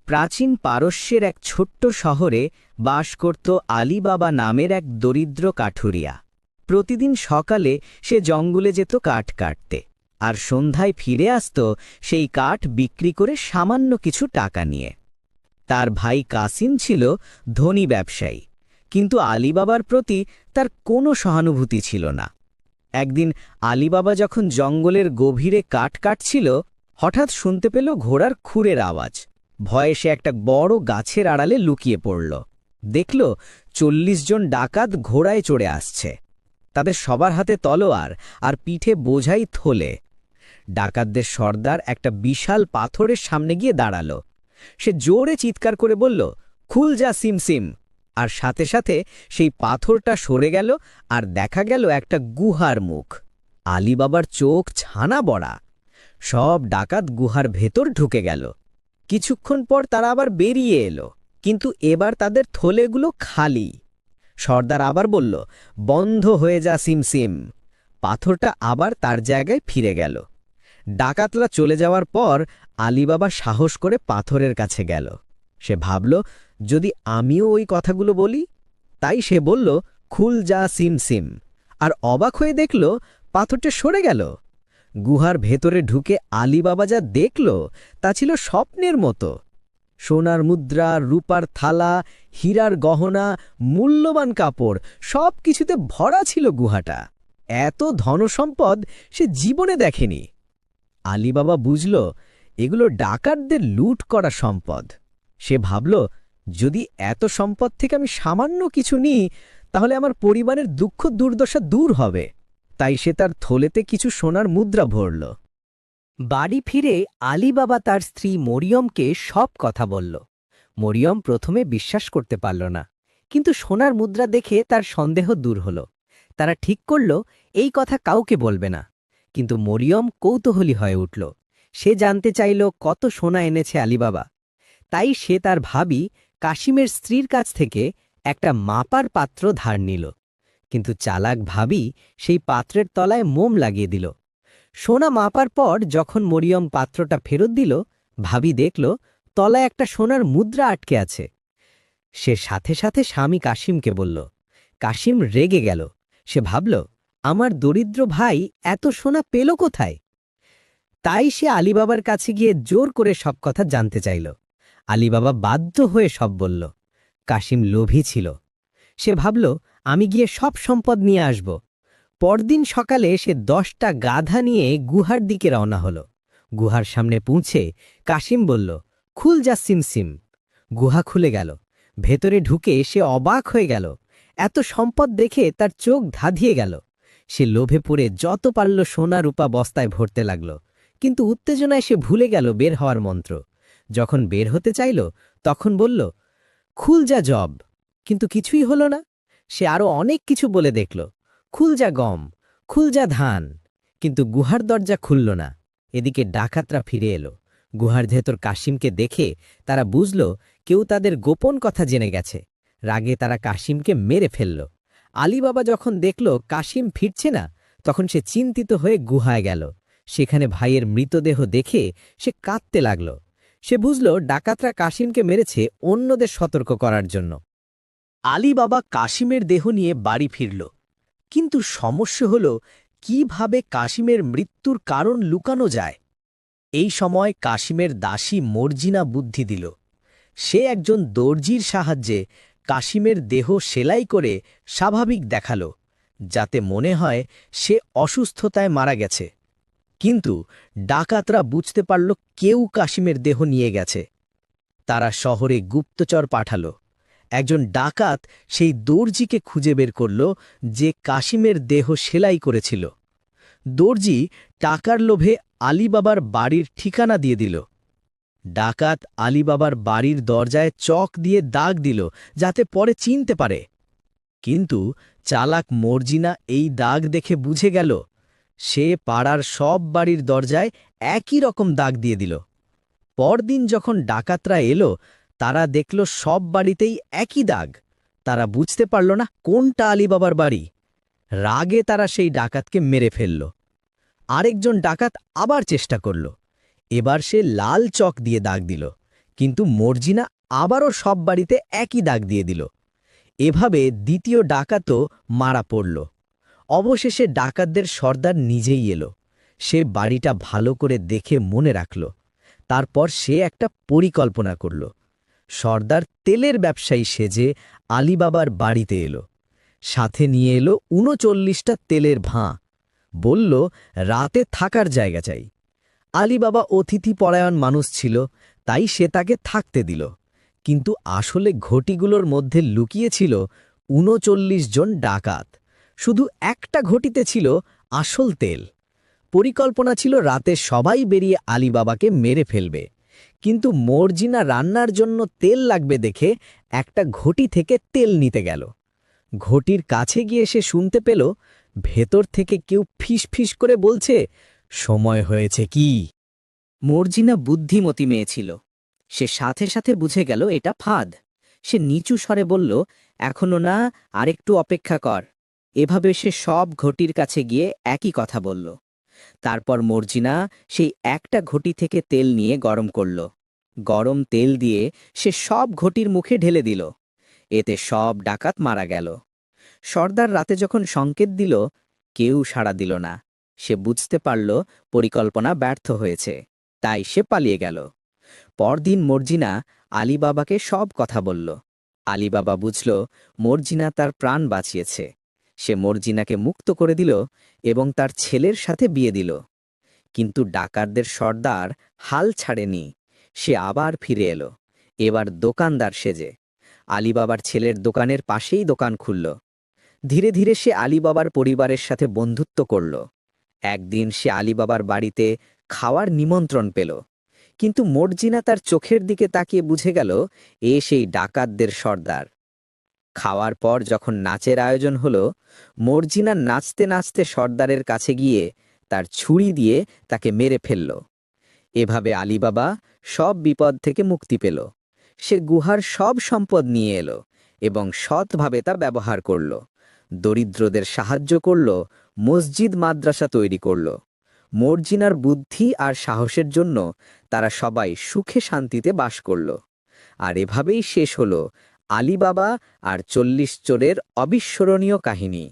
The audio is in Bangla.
প্রাচীন পারস্যের এক ছোট্ট শহরে বাস করত আলী বাবা নামের এক দরিদ্র কাঠুরিয়া। প্রতিদিন সকালে সে জঙ্গলে যেত কাঠ কাটতে, আর সন্ধ্যায় ফিরে আসত সেই কাঠ বিক্রি করে সামান্য কিছু টাকা নিয়ে। তার ভাই কাসিম ছিল ধনী ব্যবসায়ী, কিন্তু আলী বাবার প্রতি তার কোনো সহানুভূতি ছিল না। একদিন আলী বাবা যখন জঙ্গলের গভীরে কাঠ কাটছিল, হঠাৎ শুনতে পেল ঘোড়ার খুরের আওয়াজ। ভয়ে সে একটা বড় গাছের আড়ালে লুকিয়ে পড়ল। দেখল ৪০ জন ডাকাত ঘোড়ায় চড়ে আসছে। তাদের সবার হাতে তলোয়ার আর পিঠে বোঝাই থলে। ডাকাতদের সর্দার একটা বিশাল পাথরের সামনে গিয়ে দাঁড়াল। সে জোরে চিৎকার করে বলল, খুল যা সিমসিম। আর সাথে সাথে সেই পাথরটা সরে গেল, আর দেখা গেল একটা গুহার মুখ। আলী বাবার চোখ ছানা বড়া। সব ডাকাত গুহার ভেতর ঢুকে গেল। কিছুক্ষণ পর তারা আবার বেরিয়ে এলো, কিন্তু এবার তাদের থলেগুলো খালি। সর্দার আবার বলল, বন্ধ হয়ে যা সিমসিম। পাথরটা আবার তার জায়গায় ফিরে গেল। ডাকাতরা চলে যাওয়ার পর আলী বাবা সাহস করে পাথরের কাছে গেল। সে ভাবল, যদি আমিও ওই কথাগুলো বলি। তাই সে বলল, খুল যা সিমসিম। আর অবাক হয়ে দেখল পাথরটা সরে গেল। গুহার ভেতরে ঢুকে আলী বাবা যা দেখল তা ছিল স্বপ্নের মতো। সোনার মুদ্রা, রূপার থালা, হীরার গহনা, মূল্যবান কাপড়, সব কিছুতে ভরা ছিল গুহাটা। এত ধনসম্পদ সে জীবনে দেখেনি। আলী বাবা বুঝল এগুলো ডাকাতদের লুট করা সম্পদ। সে ভাবল, যদি এত সম্পদ থেকে আমি সামান্য কিছু নিই, তাহলে আমার পরিবারের দুঃখ দুর্দশা দূর হবে। তাই সে তার থলেতে কিছু সোনার মুদ্রা ভরল। বাড়ি ফিরে আলী বাবা তার স্ত্রী মরিয়মকে সব কথা বলল। মরিয়ম প্রথমে বিশ্বাস করতে পারল না, কিন্তু সোনার মুদ্রা দেখে তার সন্দেহ দূর হল। তারা ঠিক করল এই কথা কাউকে বলবে না। কিন্তু মরিয়ম কৌতূহলী হয়ে উঠল। সে জানতে চাইল কত সোনা এনেছে আলী বাবা। তাই সে তার ভাবি কাশিমের স্ত্রীর কাছ থেকে একটা মাপার পাত্র ধার নিল। কিন্তু চালাক ভাবি সেই পাত্রের তলায় মোম লাগিয়ে দিল। সোনা মাপার পর যখন মরিয়ম পাত্রটা ফেরত দিল, ভাবি দেখল তলায় একটা সোনার মুদ্রা আটকে আছে। সে সাথে সাথে স্বামী কাশিমকে বলল। কাশিম রেগে গেল। সে ভাবল, আমার দরিদ্র ভাই এত সোনা পেল কোথায়? তাই সে আলী বাবার কাছে গিয়ে জোর করে সব কথা জানতে চাইল। আলী বাবা বাধ্য হয়ে সব বলল। কাশিম লোভী ছিল। সে ভাবল, আমি গিয়ে সব সম্পদ নিয়ে আসব। পরদিন সকালে সে 10টা গাধা নিয়ে গুহার দিকে রওনা হল। গুহার সামনে পৌঁছে কাশিম বলল, খুল যা সিমসিম। গুহা খুলে গেল। ভেতরে ঢুকে সে অবাক হয়ে গেল। এত সম্পদ দেখে তার চোখ ধাঁধিয়ে গেল। সে লোভে পড়ে যত পারল সোনা রূপা বস্তায় ভরতে লাগল, কিন্তু উত্তেজনায় সে ভুলে গেল বের হওয়ার মন্ত্র। যখন বের হতে চাইল, তখন বলল, খুল যা জব। কিন্তু কিছুই হল না। সে আরো অনেক কিছু বলে দেখল, খুল যা গম, খুল যা ধান। কিন্তু গুহার দরজা খুলল না। এদিকে ডাকাতরা ফিরে এলো। গুহার ভেতর কাশিমকে দেখে তারা বুঝল কেউ তাদের গোপন কথা জেনে গেছে। রাগে তারা কাশিমকে মেরে ফেলল। আলী বাবা যখন দেখল কাশিম ফিরছে না, তখন সে চিন্তিত হয়ে গুহায় গেল। সেখানে ভাইয়ের মৃতদেহ দেখে সে কাঁদতে লাগল। সে বুঝল ডাকাতরা কাশিমকে মেরেছে অন্যদের সতর্ক করার জন্য। আলী বাবা কাশিমের দেহ নিয়ে বাড়ি ফিরল, কিন্তু সমস্যা হল কিভাবে কাশিমের মৃত্যুর কারণ লুকানো যায়। এই সময় কাশিমের দাসী মর্জিনা বুদ্ধি দিল। সে একজন দর্জির সাহায্যে কাশিমের দেহ সেলাই করে স্বাভাবিক দেখাল, যাতে মনে হয় সে অসুস্থতায় মারা গেছে। কিন্তু ডাকাতরা বুঝতে পারল কেউ কাশিমের দেহ নিয়ে গেছে। তারা শহরে গুপ্তচর পাঠাল। একজন ডাকাত সেই দর্জিকে খুঁজে বের করল যে কাশিমের দেহ সেলাই করেছিল। দর্জি টাকার লোভে আলী বাবার বাড়ির ঠিকানা দিয়ে দিল। ডাকাত আলী বাবার বাড়ির দরজায় চক দিয়ে দাগ দিল, যাতে পরে চিনতে পারে। কিন্তু চালাক মর্জিনা এই দাগ দেখে বুঝে গেল। সে পাড়ার সব বাড়ির দরজায় একই রকম দাগ দিয়ে দিল। পরদিন যখন ডাকাতরা এলো, তারা দেখল সব বাড়িতেই একই দাগ। তারা বুঝতে পারল না কোনটা আলী বাবার বাড়ি। রাগে তারা সেই ডাকাতকে মেরে ফেলল। আরেকজন ডাকাত আবার চেষ্টা করল। এবার সে লাল চক দিয়ে দাগ দিল, কিন্তু মর্জিনা আবারও সব বাড়িতে একই দাগ দিয়ে দিল। এভাবে দ্বিতীয় ডাকাতও মারা পড়ল। অবশেষে ডাকাতদের সর্দার নিজেই এলো। সে বাড়িটা ভালো করে দেখে মনে রাখল। তারপর সে একটা পরিকল্পনা করল। সর্দার তেলের ব্যবসায়ী সেজে আলীবাবার বাড়িতে এলো। সাথে নিয়ে এলো ৩৯টা তেলের ভাঁ। বলল, রাতে থাকার জায়গা চাই। আলীবাবা অতিথি পরায়ণ মানুষ ছিল, তাই সে তাকে থাকতে দিল। কিন্তু আসলে ঘটিগুলোর মধ্যে লুকিয়ে ছিল ৩৯ জন ডাকাত। শুধু একটা ঘটিতে ছিল আসল তেল। পরিকল্পনা ছিল রাতে সবাই বেরিয়ে আলীবাবাকে মেরে ফেলবে। কিন্তু মর্জিনা রান্নার জন্য তেল লাগবে দেখে একটা ঘটি থেকে তেল নিতে গেল। ঘটির কাছে গিয়ে সে শুনতে পেল ভেতর থেকে কেউ ফিস করে বলছে, সময় হয়েছে কি। মর্জিনা বুদ্ধিমতী মেয়ে ছিল। সে সাথে সাথে বুঝে গেল এটা ফাঁদ। সে নিচু স্বরে বলল, এখনো না, আরেকটু অপেক্ষা কর। এভাবে সে সব ঘটির কাছে গিয়ে একই কথা বলল। তারপর মর্জিনা সেই একটা ঘটি থেকে তেল নিয়ে গরম করল। গরম তেল দিয়ে সে সব ঘটির মুখে ঢেলে দিল। এতে সব ডাকাত মারা গেল। সর্দার রাতে যখন সংকেত দিল, কেউ সাড়া দিল না। সে বুঝতে পারল পরিকল্পনা ব্যর্থ হয়েছে, তাই সে পালিয়ে গেল। পরদিন মর্জিনা আলীবাবাকে সব কথা বলল। আলীবাবা বুঝল মর্জিনা তার প্রাণ বাঁচিয়েছে। সে মর্জিনাকে মুক্ত করে দিল এবং তার ছেলের সাথে বিয়ে দিল। কিন্তু ডাকাতদের সর্দার হাল ছাড়েনি। সে আবার ফিরে এলো, এবার দোকানদার সেজে। আলীবাবার ছেলের দোকানের পাশেই দোকান খুলল। ধীরে ধীরে সে আলীবাবার পরিবারের সাথে বন্ধুত্ব করল। একদিন সে আলীবাবার বাড়িতে খাওয়ার নিমন্ত্রণ পেল। কিন্তু মর্জিনা তার চোখের দিকে তাকিয়ে বুঝে গেল এ সেই ডাকাতদের সর্দার। খাওয়ার পর যখন নাচের আয়োজন হলো, মর্জিনা নাচতে নাচতে সর্দারের কাছে গিয়ে তার ছুরি দিয়ে তাকে মেরে ফেলল। এভাবে আলীবাবা সব বিপদ থেকে মুক্তি পেল। সে গুহার সব সম্পদ নিয়ে এলো এবং সৎভাবে তা ব্যবহার করল। দরিদ্রদের সাহায্য করল, মসজিদ মাদ্রাসা তৈরি করল। মর্জিনার বুদ্ধি আর সাহসের জন্য তারা সবাই সুখে শান্তিতে বাস করল। আর এভাবেই শেষ হল আলীবাবা আর ৪০ চোরের অবিস্মরণীয় কাহিনী।